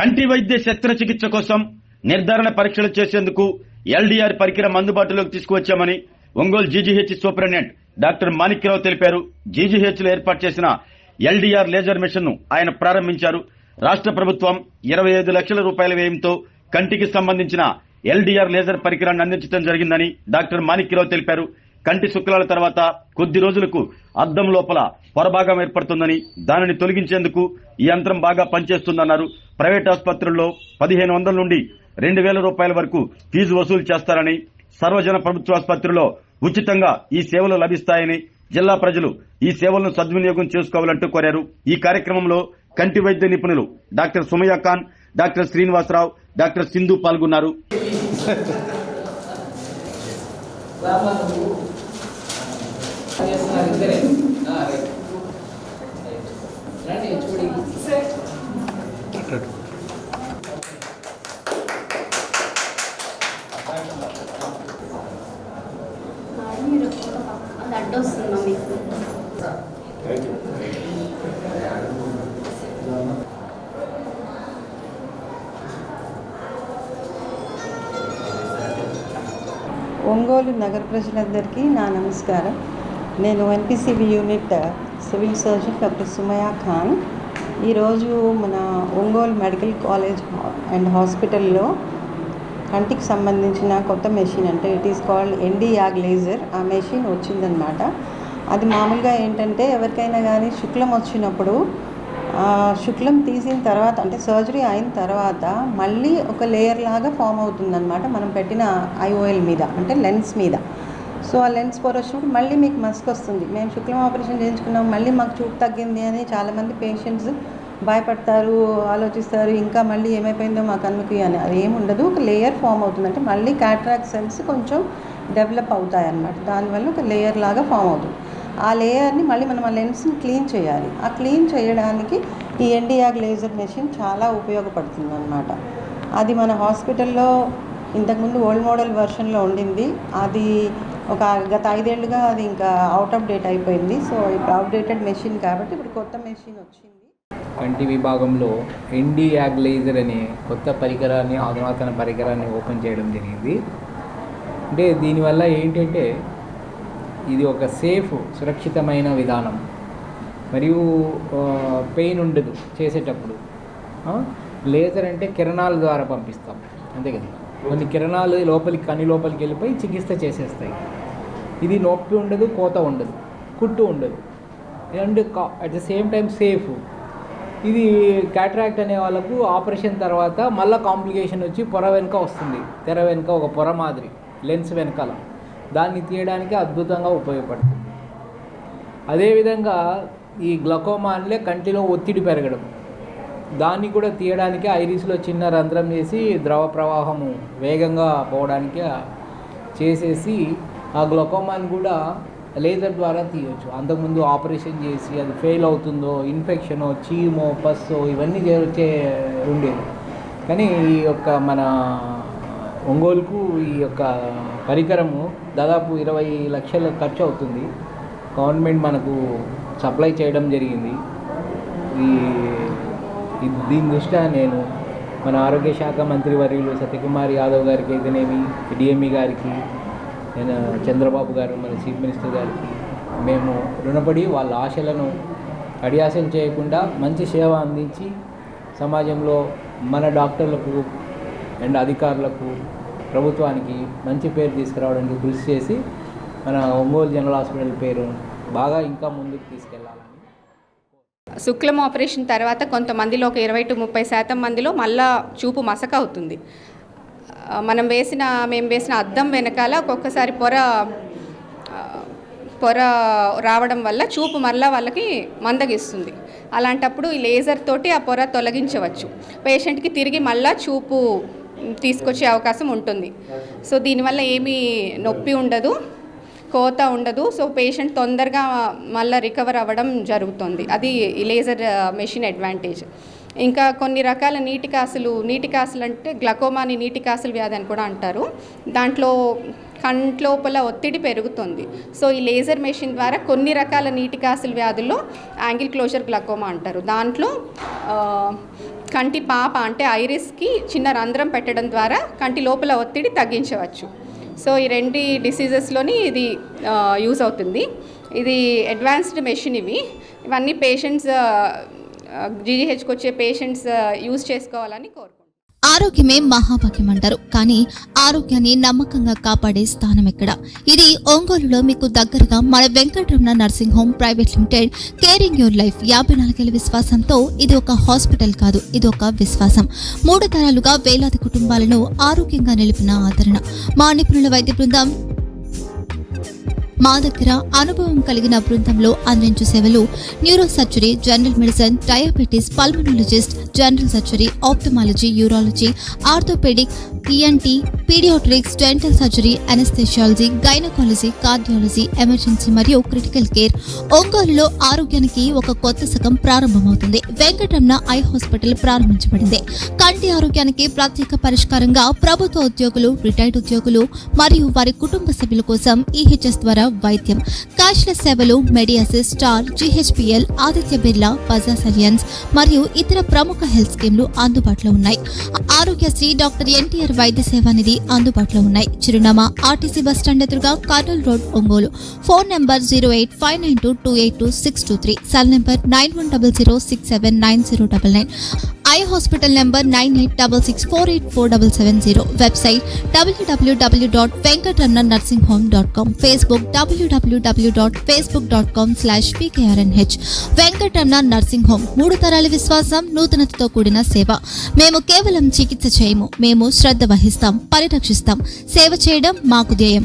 కంటి వైద్య శస్త్రచికిత్స కోసం నిర్ధారణ పరీక్షలు చేసేందుకు ఎల్డీఆర్ పరికరం అందుబాటులోకి తీసుకువచ్చామని Ongole GGH superintendent doctor Manikyarao తెలిపారు. జీజీహెచ్ లో ఏర్పాటు చేసిన ఎల్డీఆర్ లేజర్ మిషన్ ను ఆయన ప్రారంభించారు. రాష్ట్ర ప్రభుత్వం 25 లక్షల రూపాయల వ్యయంతో కంటికి సంబంధించిన ఎల్డీఆర్ లేజర్ పరికరాన్ని అందించడం జరిగిందని డాక్టర్ మాణిక్యరావు తెలిపారు. కంటి శుక్లాల తర్వాత కొద్ది రోజులకు అద్దం లోపల పొరభాగం ఏర్పడుతుందని, దానిని తొలగించేందుకు ఈ యంత్రం బాగా పనిచేస్తుందన్నారు. ప్రైవేట్ ఆసుపత్రుల్లో 1500 నుండి 2000 రూపాయల వరకు ఫీజు వసూలు చేస్తారని, సర్వజన ప్రభుత్వ ఆసుపత్రిలో ఉచితంగా ఈ సేవలు లభిస్తాయని, జిల్లా ప్రజలు ఈ సేవలను సద్వినియోగం చేసుకోవాలంటూ కోరారు. ఈ కార్యక్రమంలో కంటి వైద్య నిపుణులు doctor Sumayya Khan, doctor Srinivasarao, doctor Sindhu పాల్గొన్నారు. ఒంగోలు నగర ప్రజలందరికీ నా నమస్కారం. నేను NPCB unit civil surgeon doctor Sumayya Khan. ఈరోజు మన ఒంగోలు మెడికల్ కాలేజ్ అండ్ హాస్పిటల్లో కంటికి సంబంధించిన కొత్త మెషిన్, అంటే ఇట్ ఈస్ కాల్డ్ ఎల్డీఆర్ లేజర్, ఆ మెషిన్ వచ్చిందనమాట. అది మామూలుగా ఏంటంటే ఎవరికైనా కానీ శుక్లం వచ్చినప్పుడు శుక్లం తీసిన తర్వాత, అంటే సర్జరీ అయిన తర్వాత మళ్ళీ ఒక లేయర్ లాగా ఫామ్ అవుతుందన్నమాట మనం పెట్టిన ఐఓఎల్ మీద, అంటే లెన్స్ మీద. సో ఆ లెన్స్ పొర వచ్చినప్పుడు మళ్ళీ మీకు మస్క్ వస్తుంది. మేము శుక్లం ఆపరేషన్ చేయించుకున్నాం, మళ్ళీ మాకు చూపు తగ్గింది అని చాలామంది పేషెంట్స్ భయపడతారు, ఆలోచిస్తారు, ఇంకా మళ్ళీ ఏమైపోయిందో మా కన్నుకి అని. అది ఏముండదు, ఒక లేయర్ ఫామ్ అవుతుంది. అంటే మళ్ళీ క్యాటరాక్ట్ సెల్స్ కొంచెం డెవలప్ అవుతాయి అన్నమాట. దానివల్ల ఒక లేయర్ లాగా ఫామ్ అవుతుంది. ఆ లేయర్ని మళ్ళీ మనం ఆ లెన్స్ని క్లీన్ చేయాలి. ఆ క్లీన్ చేయడానికి ఈ ఎల్డీఆర్ లేజర్ మెషిన్ చాలా ఉపయోగపడుతుంది అన్నమాట. అది మన హాస్పిటల్లో ఇంతకుముందు ఓల్డ్ మోడల్ వెర్షన్లో ఉండింది. అది ఒక గత 5 ఏళ్ళుగా అది ఇంకా అవుట్ ఆఫ్ డేట్ అయిపోయింది. సో ఇప్పుడు అవుట్డేటెడ్ మెషిన్ కాబట్టి ఇప్పుడు కొత్త మెషిన్ వచ్చింది. కంటి విభాగంలో ఎల్డీఆర్ లేజర్ అనే కొత్త పరికరాన్ని, అధునాతన పరికరాన్ని ఓపెన్ చేయడం జరిగింది. అంటే దీనివల్ల ఏంటంటే ఇది ఒక సేఫ్, సురక్షితమైన విధానం, మరియు పెయిన్ ఉండదు చేసేటప్పుడు. లేజర్ అంటే కిరణాల ద్వారా పంపిస్తాం, అంతే కదా. కొన్ని కిరణాలు లోపలికి, కన్ను లోపలికి వెళ్ళిపోయి చికిత్స చేసేస్తాయి. ఇది నొప్పి ఉండదు, కోత ఉండదు, కుట్టు ఉండదు, and at the same time safe. ఇది క్యాటరాక్ట్ అనే వాళ్ళకు ఆపరేషన్ తర్వాత మళ్ళీ కాంప్లికేషన్ వచ్చి పొర వెనుక వస్తుంది, తెర వెనుక ఒక పొర మాదిరి లెన్స్ వెనకాల, దాన్ని తీయడానికి అద్భుతంగా ఉపయోగపడుతుంది. అదేవిధంగా ఈ గ్లకోమా అంటే కంటిలో ఒత్తిడి పెరగడం, దాన్ని కూడా తీయడానికి ఐరిస్లో చిన్న రంధ్రం చేసి ద్రవ ప్రవాహము వేగంగా పోవడానికి చేసేసి ఆ గ్లకోమాని కూడా లేజర్ ద్వారా తీయవచ్చు. అంతకుముందు ఆపరేషన్ చేసి అది ఫెయిల్ అవుతుందో, ఇన్ఫెక్షనో, చీమో, పస్సో ఇవన్నీ ఉండేది. కానీ ఈ యొక్క మన ఒంగోలుకు ఈ యొక్క పరికరము దాదాపు 20 లక్షల ఖర్చు అవుతుంది. గవర్నమెంట్ మనకు సప్లై చేయడం జరిగింది. దీని దృష్ట్యా నేను మన ఆరోగ్య శాఖ మంత్రి వర్యులు సత్యకుమార్ యాదవ్ గారికి అయితేనేమి, డిఎంఈ గారికి, నేను చంద్రబాబు గారు మన చీఫ్ మినిస్టర్ గారికి మేము రుణపడి వాళ్ళ ఆశలను అడియాసం చేయకుండా మంచి సేవ అందించి సమాజంలో మన డాక్టర్లకు అండ్ అధికారులకు, ప్రభుత్వానికి మంచి పేరు తీసుకురావడానికి కృషి చేసి మన ఒంగోలు జనరల్ హాస్పిటల్ పేరు బాగా ఇంకా ముందుకు తీసుకెళ్ళాలని. శుక్లం ఆపరేషన్ తర్వాత కొంతమందిలో ఒక 20-30% మందిలో మళ్ళా చూపు మసక అవుతుంది. మేము వేసిన అద్దం వెనకాల ఒక్కొక్కసారి పొర రావడం వల్ల చూపు మళ్ళీ వాళ్ళకి మందగిస్తుంది. అలాంటప్పుడు ఈ లేజర్ తోటి ఆ పొర తొలగించవచ్చు. పేషెంట్కి తిరిగి మళ్ళీ చూపు తీసుకొచ్చే అవకాశం ఉంటుంది. సో దీనివల్ల ఏమీ నొప్పి ఉండదు, కోత ఉండదు. సో పేషెంట్ తొందరగా మళ్ళీ రికవర్ అవ్వడం జరుగుతుంది. అది ఈ లేజర్ మెషిన్ అడ్వాంటేజ్. ఇంకా కొన్ని రకాల నీటి కాసులు అంటే గ్లకోమాని నీటి కాసుల వ్యాధి అని కూడా అంటారు. దాంట్లో కంట్లోపల ఒత్తిడి పెరుగుతుంది. సో ఈ లేజర్ మెషిన్ ద్వారా కొన్ని రకాల నీటి కాసుల వ్యాధుల్లో యాంగిల్ క్లోజర్ గ్లకోమా అంటారు. దాంట్లో కంటి పాప అంటే ఐరిస్కి చిన్న రంధ్రం పెట్టడం ద్వారా కంటి లోపల ఒత్తిడి తగ్గించవచ్చు. సో ఈ 2 డిసీజెస్లోని ఇది యూజ్ అవుతుంది. ఇది అడ్వాన్స్డ్ మెషిన్. ఇవన్నీ పేషెంట్స్ జీజీహెచ్కి వచ్చే పేషెంట్స్ యూజ్ చేసుకోవాలని కోరుకుంటున్నాను. ఆరోగ్యమే మహాభాగ్యం అంటారు, కానీ ఆరోగ్యాన్ని నమ్మకంగా కాపాడే స్థానం ఎక్కడ? ఇది ఒంగోలులో మీకు దగ్గరగా మన Venkataramana nursing home private limited caring your life 54 ఏళ్ల విశ్వాసంతో ఇది ఒక హాస్పిటల్ కాదు, ఇది ఒక విశ్వాసం. 3 తరాలుగా వేలాది కుటుంబాలను ఆరోగ్యంగా నిలిపిన ఆదరణ. మా నిపుణుల వైద్య బృందం మా దగ్గర అనుభవం కలిగిన బృందంలో అందించే సేవలు neuro surgery, general medicine, diabetes, pulmonologist, general surgery, ophthalmology, urology, orthopaedic, ENT, paediatrics, dental surgery, anaesthesiology, gynaecology, cardiology, emergency మరియు క్రిటికల్ కేర్. ఒంగోలులో ఆరోగ్యానికి ఒక కొత్త శకం ప్రారంభమవుతుంది. వెంకటరమణ ఐ హాస్పిటల్ ప్రారంభించబడింది. కంటి ఆరోగ్యానికి ప్రత్యేక పరిష్కారంగా ప్రభుత్వ ఉద్యోగులు, రిటైర్డ్ ఉద్యోగులు మరియు వారి కుటుంబ సభ్యుల కోసం ఈహెచ్ఎస్ ద్వారా వైద్యం, క్యాష్లెస్ సేవలు, మెడియాసిస్, స్టార్, జీహెచ్పిఎల్, ఆదిత్య బిర్లా, బజాజ్ అలియన్స్ మరియు ఇతర ప్రముఖ హెల్త్ స్కీమ్లు అందుబాటులో ఉన్నాయి. ఆరోగ్యశ్రీ, డాక్టర్ ఎన్టీఆర్ వైద్య సేవా నిధి అందుబాటులో ఉన్నాయి. చిరునామా ఆర్టీసీ బస్టాండ్ ఎదురుగా, Kurnool road, Ongole. Phone number 08592282623, cell number 9100679099, eye hospital number 9866484770, website www.venkatramanarsinghome.com, Facebook www.facebook.com/pkrnh. Venkataramana nursing home 3 తరాల విశ్వాసం, నూతనతతో కూడిన సేవ. మేము కేవలం చికిత్స చేయము, మేము శ్రద్ధ వహిస్తాం, పరిరక్షిస్తాం. సేవ చేయడం మాకు ధ్యేయం.